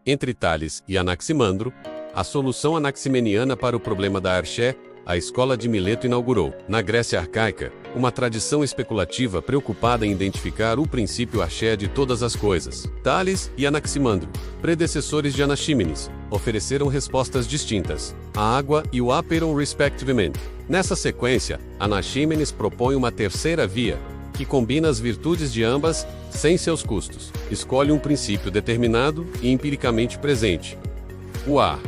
Entre Tales e Anaximandro, a solução anaximeniana para o problema da arché, a escola de Mileto inaugurou, na Grécia arcaica, uma tradição especulativa preocupada em identificar o princípio arché de todas as coisas. Tales e Anaximandro, predecessores de Anaxímenes, ofereceram respostas distintas, a água e o apeiron respectivamente. Nessa sequência, Anaxímenes propõe uma terceira via, que combina as virtudes de ambas, sem seus custos. Escolhe um princípio determinado e empiricamente presente, o ar,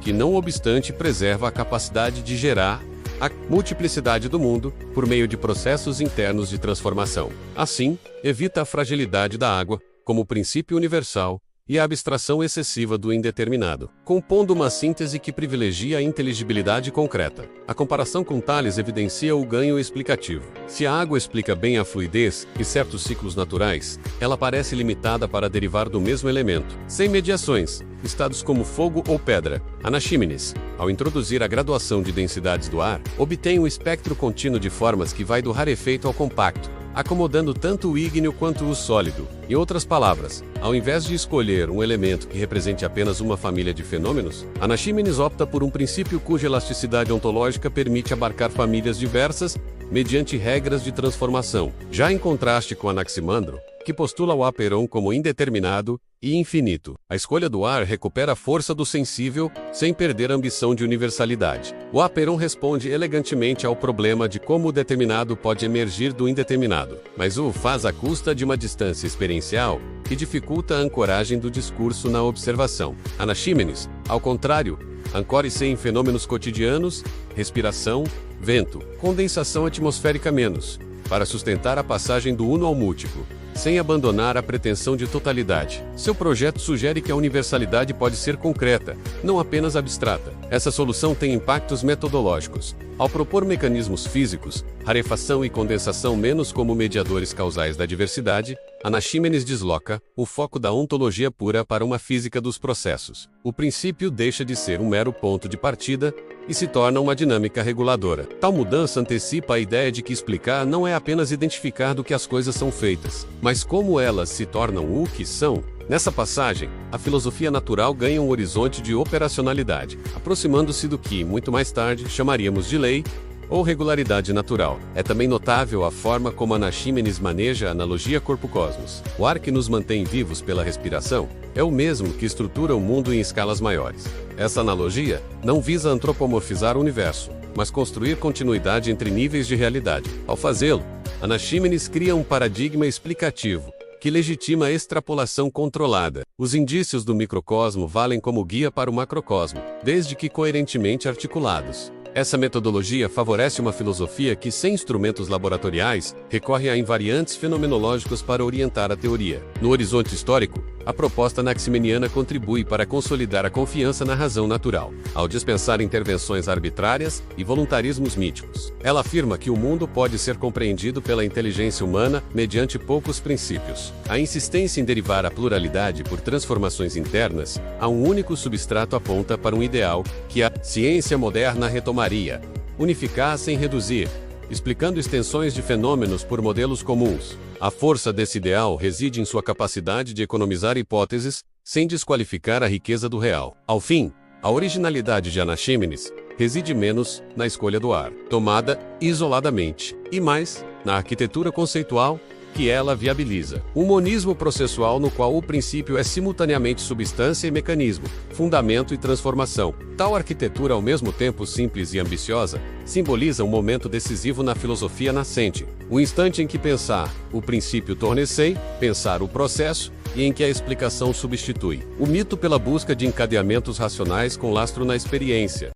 que não obstante preserva a capacidade de gerar a multiplicidade do mundo por meio de processos internos de transformação. Assim, evita a fragilidade da água como princípio universal e a abstração excessiva do indeterminado, compondo uma síntese que privilegia a inteligibilidade concreta. A comparação com Tales evidencia o ganho explicativo. Se a água explica bem a fluidez e certos ciclos naturais, ela parece limitada para derivar do mesmo elemento, sem mediações, estados como fogo ou pedra. Anaxímenes, ao introduzir a graduação de densidades do ar, obtém um espectro contínuo de formas que vai do rarefeito ao compacto, acomodando tanto o ígneo quanto o sólido. Em outras palavras, ao invés de escolher um elemento que represente apenas uma família de fenômenos, Anaxímenes opta por um princípio cuja elasticidade ontológica permite abarcar famílias diversas mediante regras de transformação. Já em contraste com Anaximandro, que postula o apeiron como indeterminado e infinito, a escolha do ar recupera a força do sensível sem perder a ambição de universalidade. O apeiron responde elegantemente ao problema de como o determinado pode emergir do indeterminado, mas o faz à custa de uma distância experiencial que dificulta a ancoragem do discurso na observação. Anaxímenes, ao contrário, ancore-se em fenômenos cotidianos, respiração, vento, condensação atmosférica menos, para sustentar a passagem do uno ao múltiplo, sem abandonar a pretensão de totalidade. Seu projeto sugere que a universalidade pode ser concreta, não apenas abstrata. Essa solução tem impactos metodológicos. Ao propor mecanismos físicos, rarefação e condensação menos como mediadores causais da diversidade, Anaxímenes desloca o foco da ontologia pura para uma física dos processos. O princípio deixa de ser um mero ponto de partida e se torna uma dinâmica reguladora. Tal mudança antecipa a ideia de que explicar não é apenas identificar do que as coisas são feitas, mas como elas se tornam o que são. Nessa passagem, a filosofia natural ganha um horizonte de operacionalidade, aproximando-se do que, muito mais tarde, chamaríamos de lei ou regularidade natural. É também notável a forma como Anaxímenes maneja a analogia corpo-cosmos. O ar que nos mantém vivos pela respiração é o mesmo que estrutura o mundo em escalas maiores. Essa analogia não visa antropomorfizar o universo, mas construir continuidade entre níveis de realidade. Ao fazê-lo, Anaxímenes cria um paradigma explicativo que legitima a extrapolação controlada. Os indícios do microcosmo valem como guia para o macrocosmo, desde que coerentemente articulados. Essa metodologia favorece uma filosofia que, sem instrumentos laboratoriais, recorre a invariantes fenomenológicos para orientar a teoria. No horizonte histórico, a proposta anaximeniana contribui para consolidar a confiança na razão natural, ao dispensar intervenções arbitrárias e voluntarismos míticos. Ela afirma que o mundo pode ser compreendido pela inteligência humana mediante poucos princípios. A insistência em derivar a pluralidade por transformações internas a um único substrato aponta para um ideal que a ciência moderna retomaria: unificar sem reduzir, explicando extensões de fenômenos por modelos comuns. A força desse ideal reside em sua capacidade de economizar hipóteses, sem desqualificar a riqueza do real. Ao fim, a originalidade de Anaxímenes reside menos na escolha do ar, tomada isoladamente, e mais na arquitetura conceitual que ela viabiliza. Um monismo processual no qual o princípio é simultaneamente substância e mecanismo, fundamento e transformação. Tal arquitetura, ao mesmo tempo simples e ambiciosa, simboliza um momento decisivo na filosofia nascente, o instante em que pensar o princípio torna-se pensar o processo, e em que a explicação substitui o mito pela busca de encadeamentos racionais com lastro na experiência.